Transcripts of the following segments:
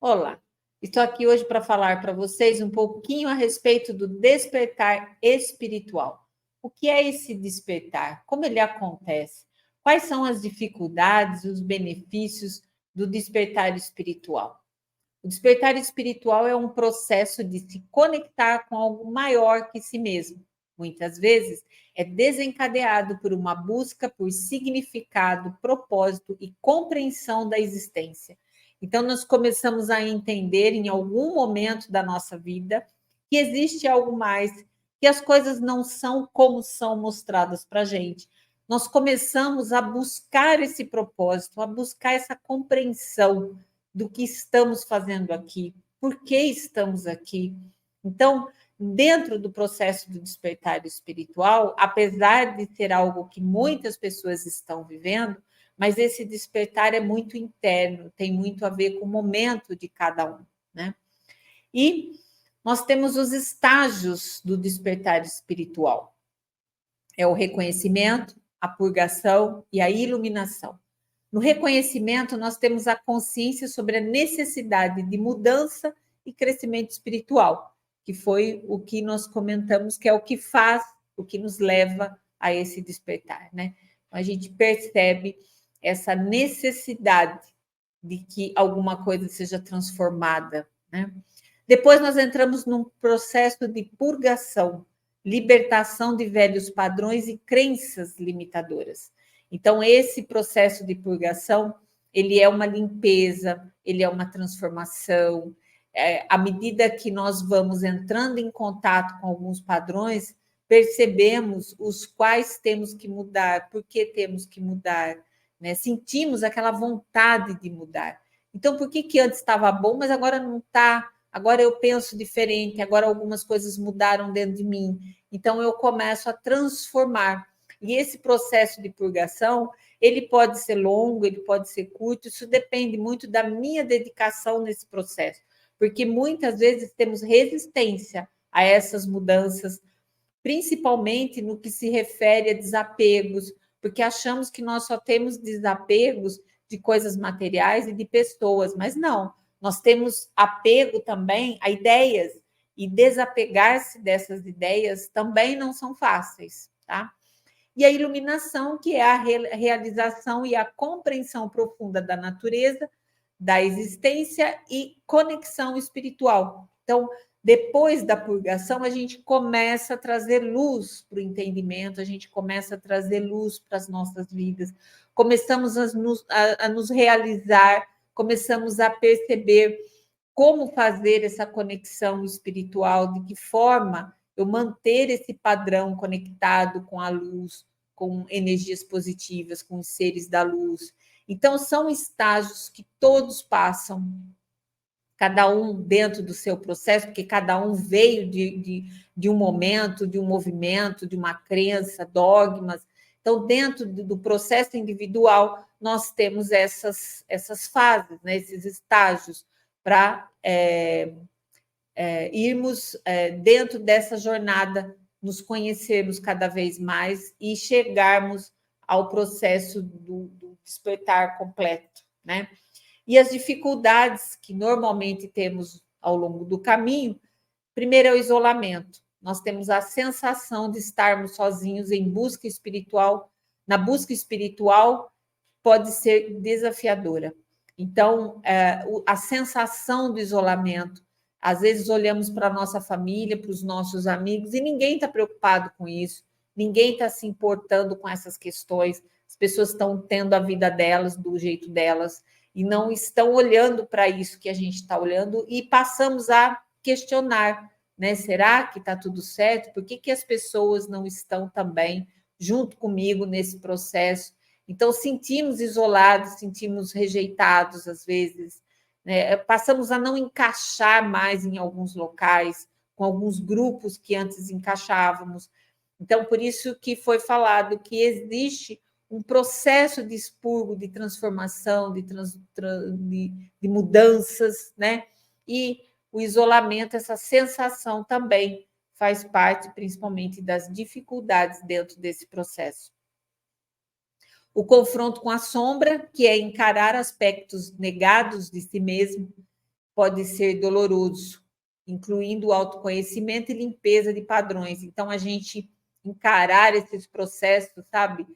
Olá, estou aqui hoje para falar para vocês um pouquinho a respeito do despertar espiritual. O que é esse despertar? Como ele acontece? Quais são as dificuldades, os benefícios do despertar espiritual? O despertar espiritual é um processo de se conectar com algo maior que si mesmo. Muitas vezes é desencadeado por uma busca por significado, propósito e compreensão da existência. Então, nós começamos a entender em algum momento da nossa vida que existe algo mais, que as coisas não são como são mostradas para a gente. Nós começamos a buscar esse propósito, a buscar essa compreensão do que estamos fazendo aqui, por que estamos aqui. Então, dentro do processo do despertar espiritual, apesar de ser algo que muitas pessoas estão vivendo, mas esse despertar é muito interno, tem muito a ver com o momento de cada um, né? E nós temos os estágios do despertar espiritual. É o reconhecimento, a purgação e a iluminação. No reconhecimento, nós temos a consciência sobre a necessidade de mudança e crescimento espiritual, que foi o que nós comentamos, que é o que faz, o que nos leva a esse despertar, né? Então, a gente percebe essa necessidade de que alguma coisa seja transformada, né? Depois nós entramos num processo de purgação, libertação de velhos padrões e crenças limitadoras. Então, esse processo de purgação, ele é uma limpeza, ele é uma transformação. À medida que nós vamos entrando em contato com alguns padrões, percebemos os quais temos que mudar, por que temos que mudar, né? Sentimos aquela vontade de mudar. Então, por que antes estava bom, mas agora não está? Agora eu penso diferente, agora algumas coisas mudaram dentro de mim. Então, eu começo a transformar. E esse processo de purgação, ele pode ser longo, ele pode ser curto, isso depende muito da minha dedicação nesse processo, porque muitas vezes temos resistência a essas mudanças, principalmente no que se refere a desapegos, porque achamos que nós só temos desapegos de coisas materiais e de pessoas, mas não, nós temos apego também a ideias, e desapegar-se dessas ideias também não são fáceis, tá? E a iluminação, que é a realização e a compreensão profunda da natureza, da existência e conexão espiritual. Então, depois da purgação, a gente começa a trazer luz para o entendimento, a gente começa a trazer luz para as nossas vidas, começamos a nos realizar, começamos a perceber como fazer essa conexão espiritual, de que forma eu manter esse padrão conectado com a luz, com energias positivas, com os seres da luz. Então, são estágios que todos passam, cada um dentro do seu processo, porque cada um veio de um momento, de um movimento, de uma crença, dogmas. Então, dentro do processo individual, nós temos essas fases, né, esses estágios, para irmos dentro dessa jornada, nos conhecermos cada vez mais e chegarmos ao processo do despertar completo, né? E as dificuldades que normalmente temos ao longo do caminho, primeiro é o isolamento. Nós temos a sensação de estarmos sozinhos em busca espiritual. Na busca espiritual pode ser desafiadora. Então, a sensação do isolamento, às vezes olhamos para a nossa família, para os nossos amigos, e ninguém está preocupado com isso, ninguém está se importando com essas questões, as pessoas estão tendo a vida delas do jeito delas, e não estão olhando para isso que a gente está olhando, e passamos a questionar, né? Será que está tudo certo? Por que as pessoas não estão também junto comigo nesse processo? Então, sentimos isolados, sentimos rejeitados às vezes, né? Passamos a não encaixar mais em alguns locais, com alguns grupos que antes encaixávamos. Então, por isso que foi falado que existe um processo de expurgo, de transformação, de mudanças, né? E o isolamento, essa sensação também faz parte, principalmente, das dificuldades dentro desse processo. O confronto com a sombra, que é encarar aspectos negados de si mesmo, pode ser doloroso, incluindo o autoconhecimento e limpeza de padrões. Então, a gente encarar esses processos, sabe?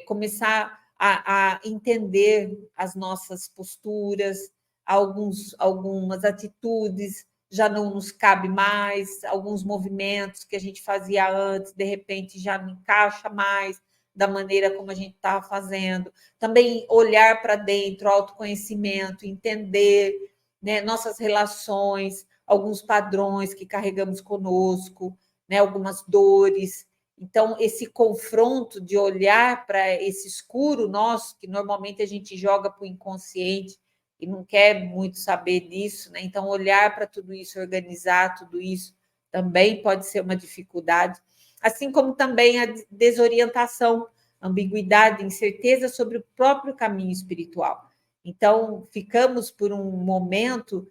Começar a entender as nossas posturas, algumas atitudes já não nos cabe mais, alguns movimentos que a gente fazia antes, de repente já não encaixa mais da maneira como a gente estava fazendo. Também olhar para dentro, autoconhecimento, entender, né, nossas relações, alguns padrões que carregamos conosco, né, algumas dores. Então, esse confronto de olhar para esse escuro nosso, que normalmente a gente joga para o inconsciente e não quer muito saber disso, né? Então, olhar para tudo isso, organizar tudo isso, também pode ser uma dificuldade. Assim como também a desorientação, ambiguidade, incerteza sobre o próprio caminho espiritual. Então, ficamos por um momento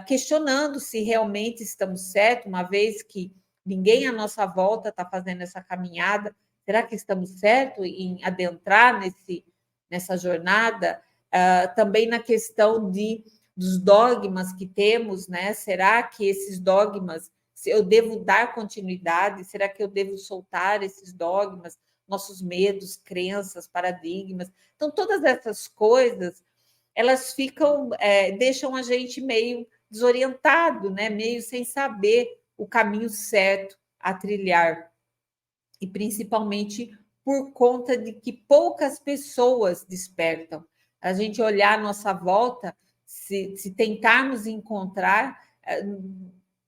questionando se realmente estamos certos, uma vez que ninguém à nossa volta está fazendo essa caminhada. Será que estamos certos em adentrar nessa jornada? Também na questão dos dogmas que temos, né? Será que esses dogmas, se eu devo dar continuidade? Será que eu devo soltar esses dogmas, nossos medos, crenças, paradigmas? Então, todas essas coisas, elas deixam a gente meio desorientado, né? Meio sem saber o caminho certo a trilhar. E principalmente por conta de que poucas pessoas despertam. A gente olhar à nossa volta, se tentarmos encontrar,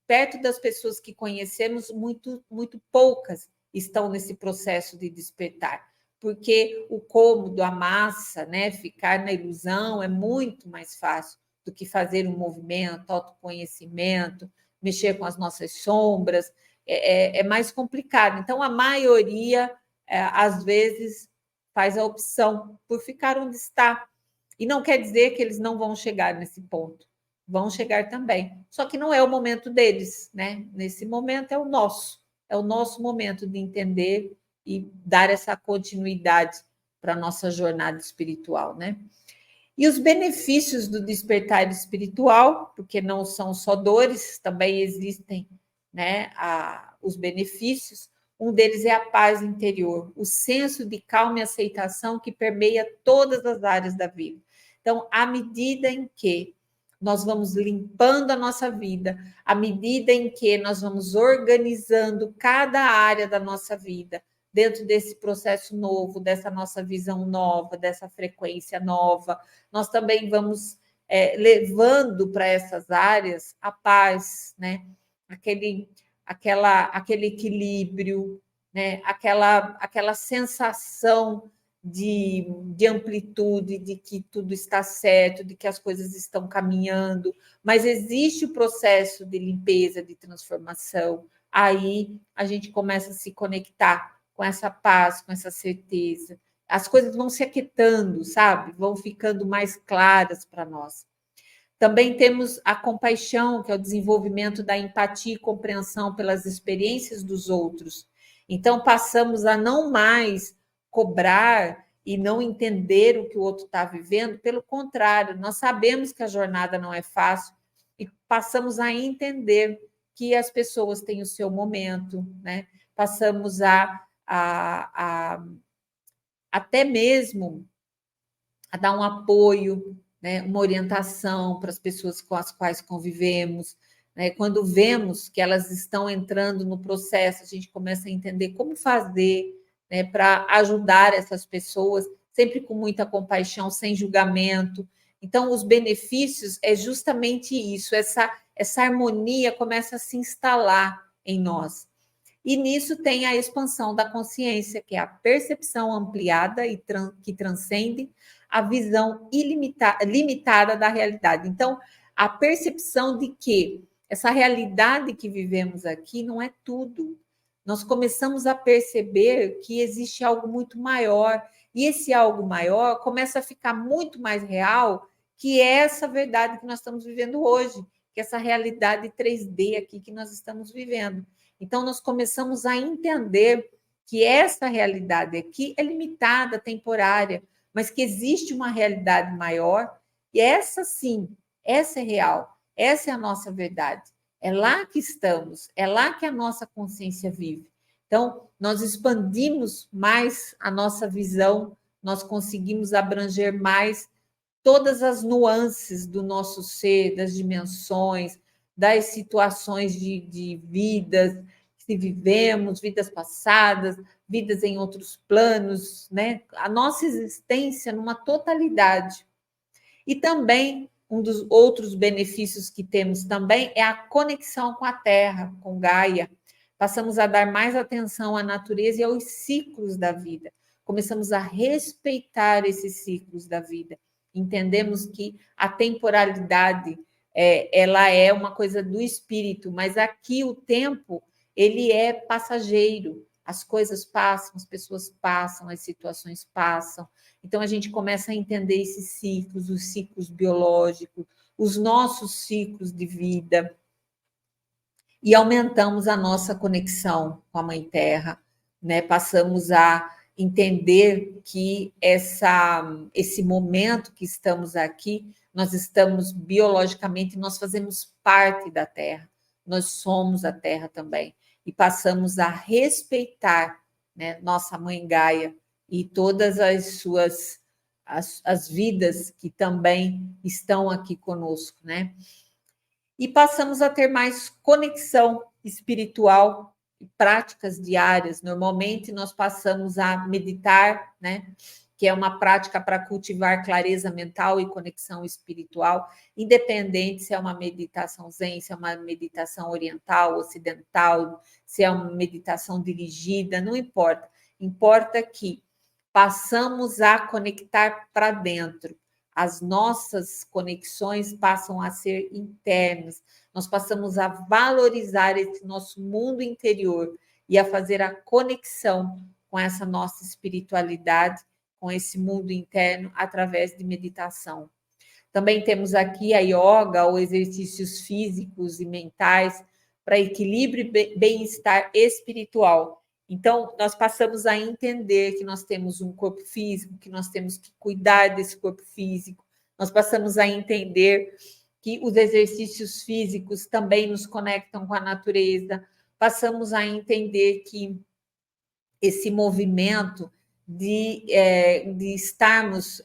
perto das pessoas que conhecemos, muito poucas estão nesse processo de despertar, porque o cômodo, a massa, né, ficar na ilusão é muito mais fácil do que fazer um movimento, autoconhecimento, mexer com as nossas sombras, é mais complicado. Então, a maioria, às vezes, faz a opção por ficar onde está. E não quer dizer que eles não vão chegar nesse ponto. Vão chegar também. Só que não é o momento deles, né? Nesse momento é o nosso momento de entender e dar essa continuidade para a nossa jornada espiritual, né? E os benefícios do despertar espiritual, porque não são só dores, também existem, né, os benefícios. Um deles é a paz interior, o senso de calma e aceitação que permeia todas as áreas da vida. Então, à medida em que nós vamos limpando a nossa vida, à medida em que nós vamos organizando cada área da nossa vida, dentro desse processo novo, dessa nossa visão nova, dessa frequência nova, nós também vamos levando para essas áreas a paz, né? Aquele equilíbrio, né? Aquela sensação de amplitude, de que tudo está certo, de que as coisas estão caminhando, mas existe o processo de limpeza, de transformação. Aí a gente começa a se conectar com essa paz, com essa certeza. As coisas vão se aquietando, sabe? Vão ficando mais claras para nós. Também temos a compaixão, que é o desenvolvimento da empatia e compreensão pelas experiências dos outros. Então, passamos a não mais cobrar e não entender o que o outro está vivendo, pelo contrário, nós sabemos que a jornada não é fácil e passamos a entender que as pessoas têm o seu momento, né? Passamos a até mesmo a dar um apoio, né, uma orientação para as pessoas com as quais convivemos. Né? Quando vemos que elas estão entrando no processo, a gente começa a entender como fazer, né, para ajudar essas pessoas, sempre com muita compaixão, sem julgamento. Então, os benefícios é justamente isso, essa harmonia começa a se instalar em nós. E nisso tem a expansão da consciência, que é a percepção ampliada e que transcende a visão limitada da realidade. Então, a percepção de que essa realidade que vivemos aqui não é tudo. Nós começamos a perceber que existe algo muito maior, e esse algo maior começa a ficar muito mais real, que é essa verdade que nós estamos vivendo hoje, que é essa realidade 3D aqui que nós estamos vivendo. Então, nós começamos a entender que essa realidade aqui é limitada, temporária, mas que existe uma realidade maior, e essa sim, essa é real. Essa é a nossa verdade. É lá que estamos, é lá que a nossa consciência vive. Então, nós expandimos mais a nossa visão, nós conseguimos abranger mais todas as nuances do nosso ser, das dimensões, das situações de vidas que vivemos, vidas passadas, vidas em outros planos, né? A nossa existência numa totalidade. E também um dos outros benefícios que temos também é a conexão com a Terra, com Gaia. Passamos a dar mais atenção à natureza e aos ciclos da vida. Começamos a respeitar esses ciclos da vida. Entendemos que a temporalidade ela é uma coisa do espírito, mas aqui o tempo ele é passageiro. As coisas passam, as pessoas passam, as situações passam. Então, a gente começa a entender esses ciclos, os ciclos biológicos, os nossos ciclos de vida, e aumentamos a nossa conexão com a Mãe Terra, né? Passamos a entender que esse momento que estamos aqui, nós estamos biologicamente, nós fazemos parte da Terra, nós somos a Terra também, e passamos a respeitar, né, nossa Mãe Gaia e todas as suas as vidas que também estão aqui conosco, né? E passamos a ter mais conexão espiritual e práticas diárias. Normalmente nós passamos a meditar, né? Que é uma prática para cultivar clareza mental e conexão espiritual, independente se é uma meditação zen, se é uma meditação oriental, ocidental, se é uma meditação dirigida, não importa. Importa que passamos a conectar para dentro. As nossas conexões passam a ser internas. Nós passamos a valorizar esse nosso mundo interior e a fazer a conexão com essa nossa espiritualidade, com esse mundo interno, através de meditação. Também temos aqui a yoga, ou exercícios físicos e mentais para equilíbrio e bem-estar espiritual. Então, nós passamos a entender que nós temos um corpo físico, que nós temos que cuidar desse corpo físico. Nós passamos a entender que os exercícios físicos também nos conectam com a natureza. Passamos a entender que esse movimento de estarmos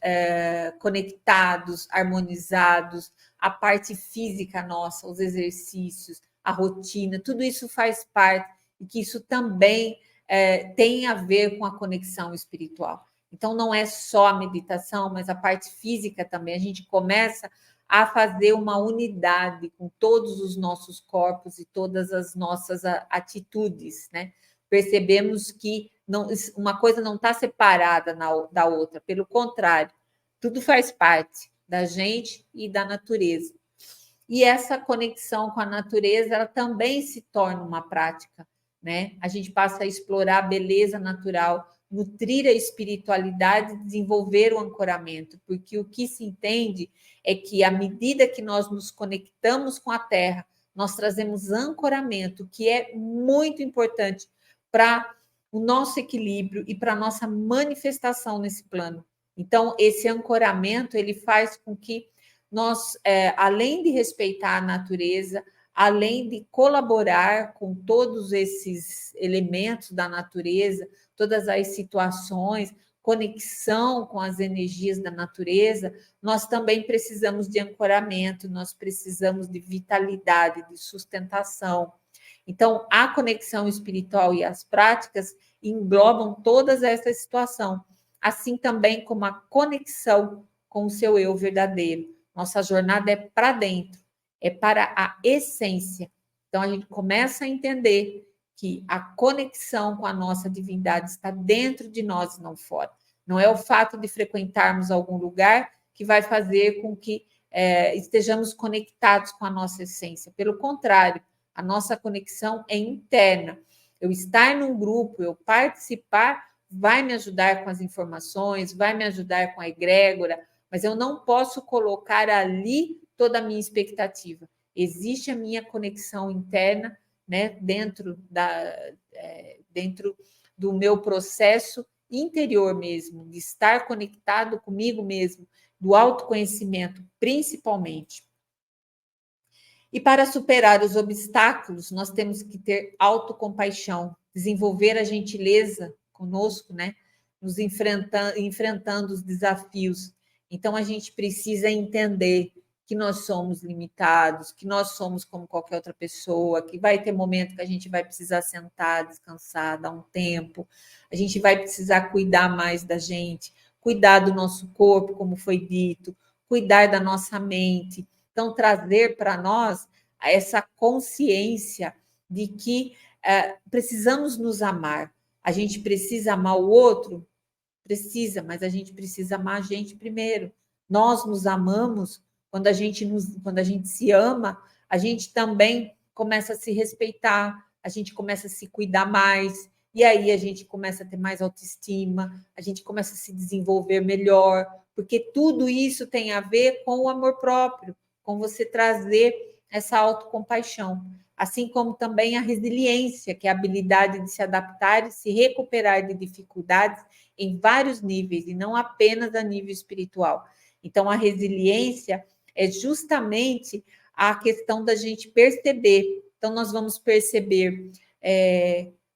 conectados, harmonizados, a parte física nossa, os exercícios, a rotina, tudo isso faz parte e que isso também tem a ver com a conexão espiritual. Então, não é só a meditação, mas a parte física também. A gente começa a fazer uma unidade com todos os nossos corpos e todas as nossas atitudes, né? Percebemos que não, uma coisa não está separada da outra, pelo contrário, tudo faz parte da gente e da natureza. E essa conexão com a natureza, ela também se torna uma prática, né? A gente passa a explorar a beleza natural, nutrir a espiritualidade, desenvolver o ancoramento, porque o que se entende é que à medida que nós nos conectamos com a Terra, nós trazemos ancoramento, que é muito importante para o nosso equilíbrio e para a nossa manifestação nesse plano. Então, esse ancoramento, ele faz com que nós, além de respeitar a natureza, além de colaborar com todos esses elementos da natureza, todas as situações, conexão com as energias da natureza, nós também precisamos de ancoramento, nós precisamos de vitalidade, de sustentação. Então, a conexão espiritual e as práticas englobam todas essas situações, assim também como a conexão com o seu eu verdadeiro. Nossa jornada é para dentro, é para a essência. Então, a gente começa a entender que a conexão com a nossa divindade está dentro de nós e não fora. Não é o fato de frequentarmos algum lugar que vai fazer com que estejamos conectados com a nossa essência. Pelo contrário, a nossa conexão é interna. Eu estar num grupo, eu participar, vai me ajudar com as informações, vai me ajudar com a egrégora, mas eu não posso colocar ali toda a minha expectativa. Existe a minha conexão interna, né, dentro do meu processo interior mesmo, de estar conectado comigo mesmo, do autoconhecimento, principalmente. E para superar os obstáculos, nós temos que ter autocompaixão, desenvolver a gentileza conosco, né? Nos enfrentando os desafios. Então, a gente precisa entender que nós somos limitados, que nós somos como qualquer outra pessoa, que vai ter momento que a gente vai precisar sentar, descansar, dar um tempo, a gente vai precisar cuidar mais da gente, cuidar do nosso corpo, como foi dito, cuidar da nossa mente. Então, trazer para nós essa consciência de que precisamos nos amar. A gente precisa amar o outro? Precisa, mas a gente precisa amar a gente primeiro. Nós nos amamos, quando a gente se ama, a gente também começa a se respeitar, a gente começa a se cuidar mais, e aí a gente começa a ter mais autoestima, a gente começa a se desenvolver melhor, porque tudo isso tem a ver com o amor próprio, com você trazer essa autocompaixão, assim como também a resiliência, que é a habilidade de se adaptar e se recuperar de dificuldades em vários níveis, e não apenas a nível espiritual. Então, a resiliência é justamente a questão da gente perceber. Então, nós vamos perceber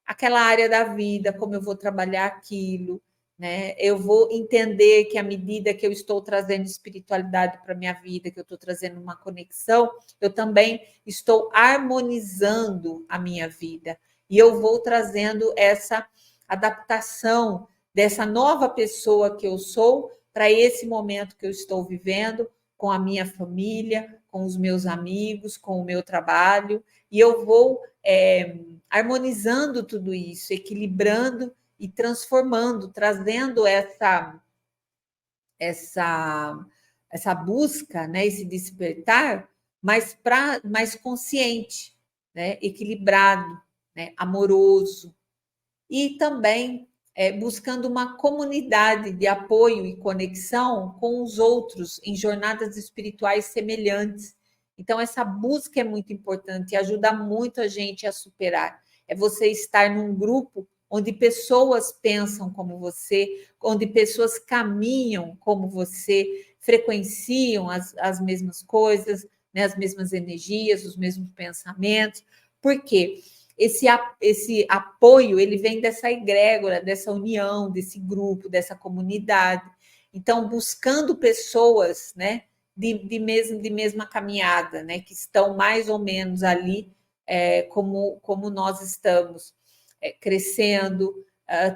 aquela área da vida, como eu vou trabalhar aquilo, né? Eu vou entender que à medida que eu estou trazendo espiritualidade para a minha vida, que eu estou trazendo uma conexão, eu também estou harmonizando a minha vida. E eu vou trazendo essa adaptação dessa nova pessoa que eu sou para esse momento que eu estou vivendo, com a minha família, com os meus amigos, com o meu trabalho, e eu vou harmonizando tudo isso, equilibrando e transformando, trazendo essa busca, né, esse despertar mais consciente, né, equilibrado, né, amoroso, e também buscando uma comunidade de apoio e conexão com os outros em jornadas espirituais semelhantes. Então, essa busca é muito importante e ajuda muito a gente a superar. É você estar num grupo onde pessoas pensam como você, onde pessoas caminham como você, frequenciam as mesmas coisas, né, as mesmas energias, os mesmos pensamentos. Por quê? Esse apoio ele vem dessa egrégora, dessa união, desse grupo, dessa comunidade. Então, buscando pessoas, né, de mesma caminhada, né, que estão mais ou menos ali como nós estamos, crescendo,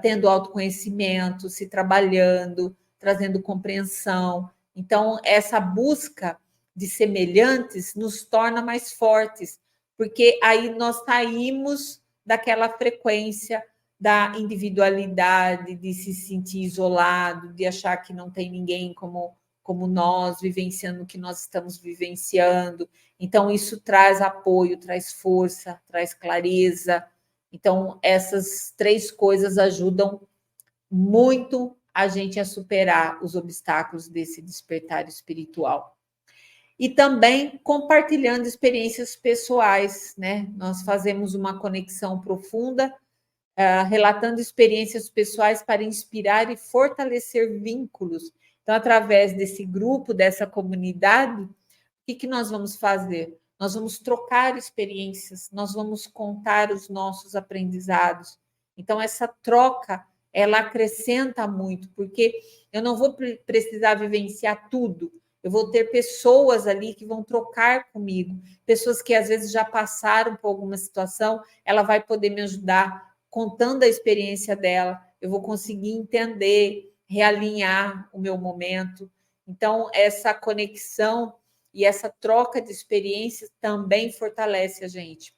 tendo autoconhecimento, se trabalhando, trazendo compreensão. Então, essa busca de semelhantes nos torna mais fortes, porque aí nós saímos daquela frequência da individualidade, de se sentir isolado, de achar que não tem ninguém como nós, vivenciando o que nós estamos vivenciando. Então, isso traz apoio, traz força, traz clareza. Então, essas três coisas ajudam muito a gente a superar os obstáculos desse despertar espiritual. E também compartilhando experiências pessoais, né? Nós fazemos uma conexão profunda, relatando experiências pessoais para inspirar e fortalecer vínculos. Então, através desse grupo, dessa comunidade, o que nós vamos fazer? Nós vamos trocar experiências, nós vamos contar os nossos aprendizados. Então, essa troca, ela acrescenta muito, porque eu não vou precisar vivenciar tudo, eu vou ter pessoas ali que vão trocar comigo, pessoas que às vezes já passaram por alguma situação, ela vai poder me ajudar contando a experiência dela, eu vou conseguir entender, realinhar o meu momento. Então, essa conexão e essa troca de experiências também fortalece a gente.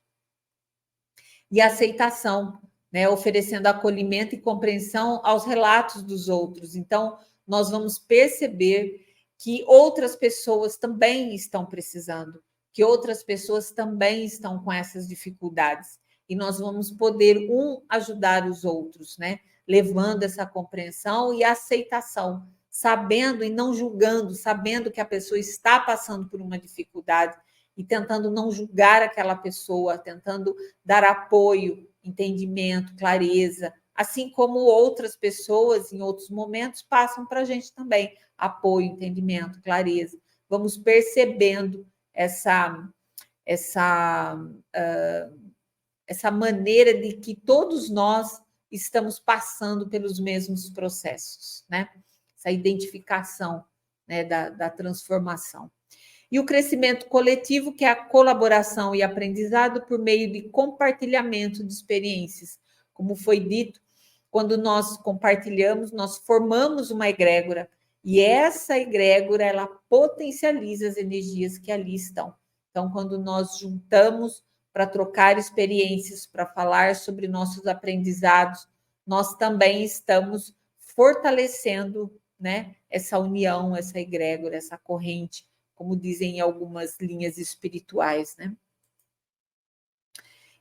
E a aceitação, né? Oferecendo acolhimento e compreensão aos relatos dos outros. Então, nós vamos perceber que outras pessoas também estão precisando, que outras pessoas também estão com essas dificuldades. E nós vamos poder ajudar os outros, né? Levando essa compreensão e aceitação, sabendo e não julgando, sabendo que a pessoa está passando por uma dificuldade e tentando não julgar aquela pessoa, tentando dar apoio, entendimento, clareza, assim como outras pessoas em outros momentos passam para a gente também apoio, entendimento, clareza. Vamos percebendo essa maneira de que todos nós estamos passando pelos mesmos processos, né? Essa identificação, né, da transformação. E o crescimento coletivo, que é a colaboração e aprendizado por meio de compartilhamento de experiências. Como foi dito, quando nós compartilhamos, nós formamos uma egrégora, e essa egrégora, ela potencializa as energias que ali estão. Então, quando nós juntamos para trocar experiências, para falar sobre nossos aprendizados, nós também estamos fortalecendo, né, essa união, essa egrégora, essa corrente, como dizem em algumas linhas espirituais, né?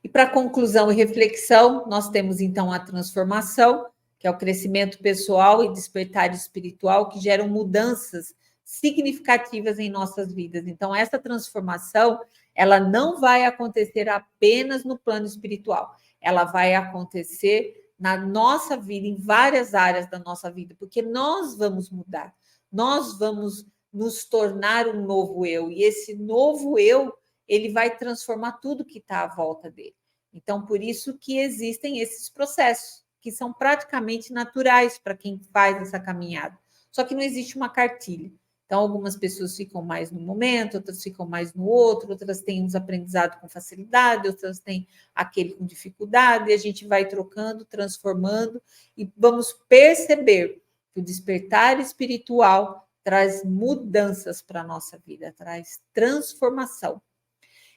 E para conclusão e reflexão, nós temos então a transformação, que é o crescimento pessoal e despertar espiritual, que geram mudanças significativas em nossas vidas. Então, essa transformação, ela não vai acontecer apenas no plano espiritual, ela vai acontecer na nossa vida, em várias áreas da nossa vida, porque nós vamos mudar, nós vamos nos tornar um novo eu, e esse novo eu, ele vai transformar tudo que está à volta dele. Então, por isso que existem esses processos, que são praticamente naturais para quem faz essa caminhada. Só que não existe uma cartilha. Então, algumas pessoas ficam mais no momento, outras ficam mais no outro, outras têm uns aprendizados com facilidade, outras têm aquele com dificuldade, e a gente vai trocando, transformando, e vamos perceber que o despertar espiritual traz mudanças para a nossa vida, traz transformação.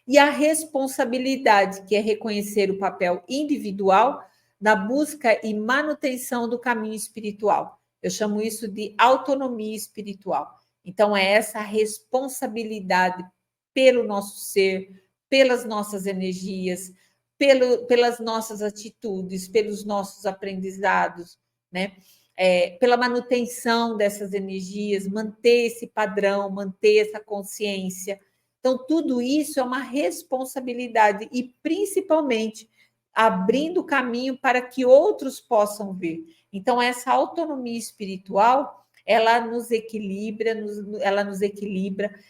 E a responsabilidade, que é reconhecer o papel individual na busca e manutenção do caminho espiritual. Eu chamo isso de autonomia espiritual. Então, é essa responsabilidade pelo nosso ser, pelas nossas energias, pelas nossas atitudes, pelos nossos aprendizados, né? Pela manutenção dessas energias, manter esse padrão, manter essa consciência. Então, tudo isso é uma responsabilidade e, principalmente, abrindo caminho para que outros possam ver. Então, essa autonomia espiritual, ela nos equilibra,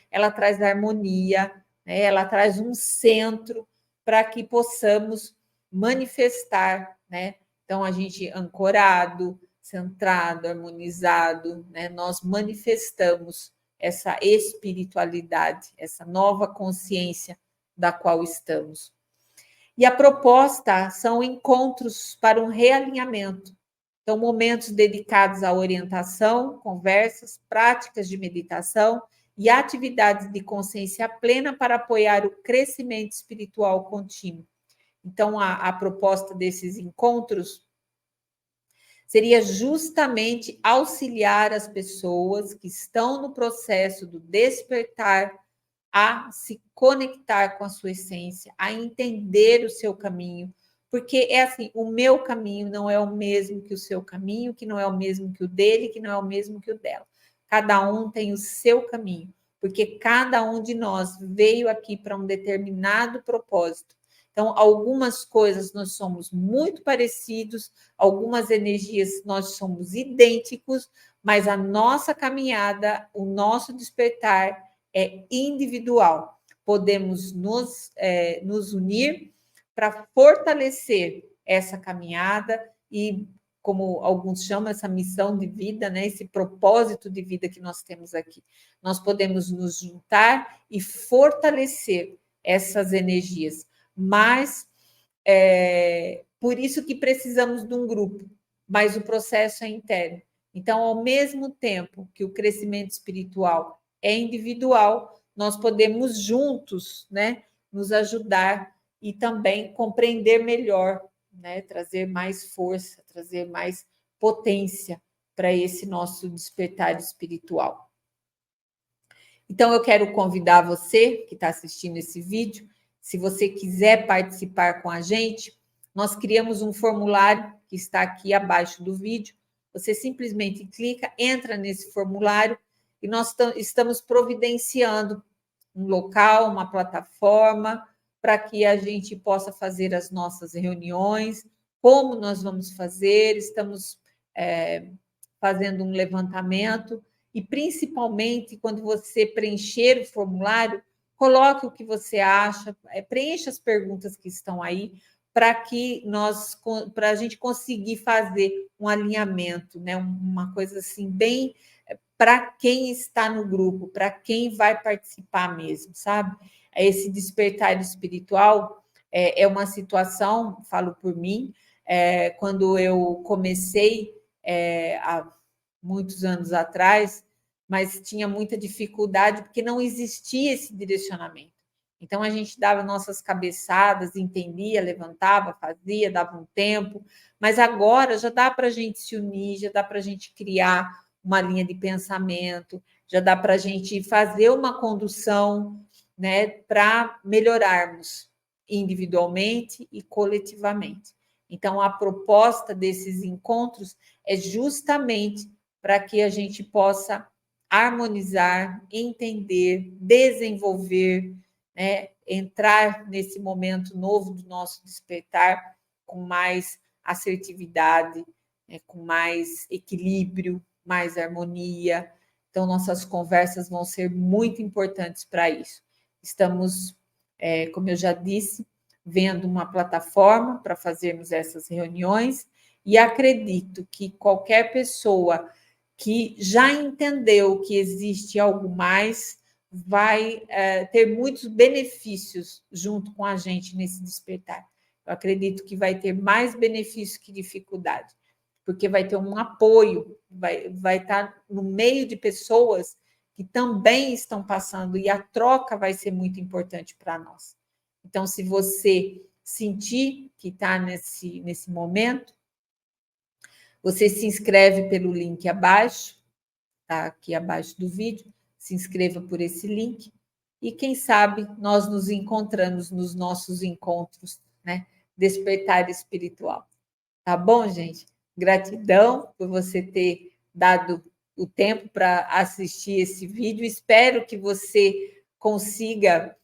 ela traz harmonia, né? Ela traz um centro para que possamos manifestar, né? Então, a gente ancorado, centrado, harmonizado, né? Nós manifestamos essa espiritualidade, essa nova consciência da qual estamos. E a proposta são encontros para um realinhamento. Então, momentos dedicados à orientação, conversas, práticas de meditação e atividades de consciência plena para apoiar o crescimento espiritual contínuo. Então, a proposta desses encontros seria justamente auxiliar as pessoas que estão no processo do despertar a se conectar com a sua essência, a entender o seu caminho, porque é assim, o meu caminho não é o mesmo que o seu caminho, que não é o mesmo que o dele, que não é o mesmo que o dela. Cada um tem o seu caminho, porque cada um de nós veio aqui para um determinado propósito. Então, algumas coisas nós somos muito parecidos, algumas energias nós somos idênticos, mas a nossa caminhada, o nosso despertar é individual. Podemos nos unir para fortalecer essa caminhada e, como alguns chamam, essa missão de vida, né? Esse propósito de vida que nós temos aqui. Nós podemos nos juntar e fortalecer essas energias, mas por isso que precisamos de um grupo, mas o processo é interno. Então, ao mesmo tempo que o crescimento espiritual é individual, nós podemos juntos, né, nos ajudar e também compreender melhor, né, trazer mais força, trazer mais potência para esse nosso despertar espiritual. Então, eu quero convidar você que está assistindo esse vídeo, se você quiser participar com a gente, nós criamos um formulário que está aqui abaixo do vídeo. Você simplesmente clica, entra nesse formulário e nós estamos providenciando um local, uma plataforma, para que a gente possa fazer as nossas reuniões, como nós vamos fazer, estamos fazendo um levantamento, e principalmente quando você preencher o formulário, coloque o que você acha, preencha as perguntas que estão aí, para a gente conseguir fazer um alinhamento, né? Uma coisa assim, bem para quem está no grupo, para quem vai participar mesmo, sabe? Esse despertar espiritual é uma situação, falo por mim, quando eu comecei há muitos anos atrás, mas tinha muita dificuldade porque não existia esse direcionamento. Então a gente dava nossas cabeçadas, entendia, levantava, fazia, dava um tempo, mas agora já dá para a gente se unir, já dá para a gente criar uma linha de pensamento, já dá para a gente fazer uma condução, né, para melhorarmos individualmente e coletivamente. Então, a proposta desses encontros é justamente para que a gente possa harmonizar, entender, desenvolver, né, entrar nesse momento novo do nosso despertar com mais assertividade, né, com mais equilíbrio, mais harmonia. Então, nossas conversas vão ser muito importantes para isso. Estamos, como eu já disse, vendo uma plataforma para fazermos essas reuniões e acredito que qualquer pessoa que já entendeu que existe algo mais vai ter muitos benefícios junto com a gente nesse despertar. Eu acredito que vai ter mais benefícios que dificuldade, porque vai ter um apoio, vai estar no meio de pessoas que também estão passando e a troca vai ser muito importante para nós. Então, se você sentir que está nesse momento, você se inscreve pelo link abaixo, está aqui abaixo do vídeo, se inscreva por esse link e quem sabe nós nos encontramos nos nossos encontros, né? Despertar espiritual. Tá bom, gente? Gratidão por você ter dado o tempo para assistir esse vídeo. Espero que você consiga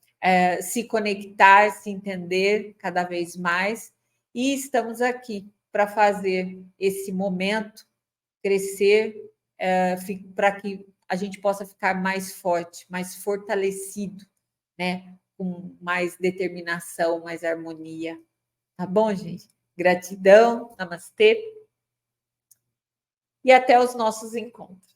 se conectar, se entender cada vez mais. E estamos aqui para fazer esse momento crescer, para que a gente possa ficar mais forte, mais fortalecido, né? Com mais determinação, mais harmonia. Tá bom, gente? Gratidão, namastê. E até os nossos encontros.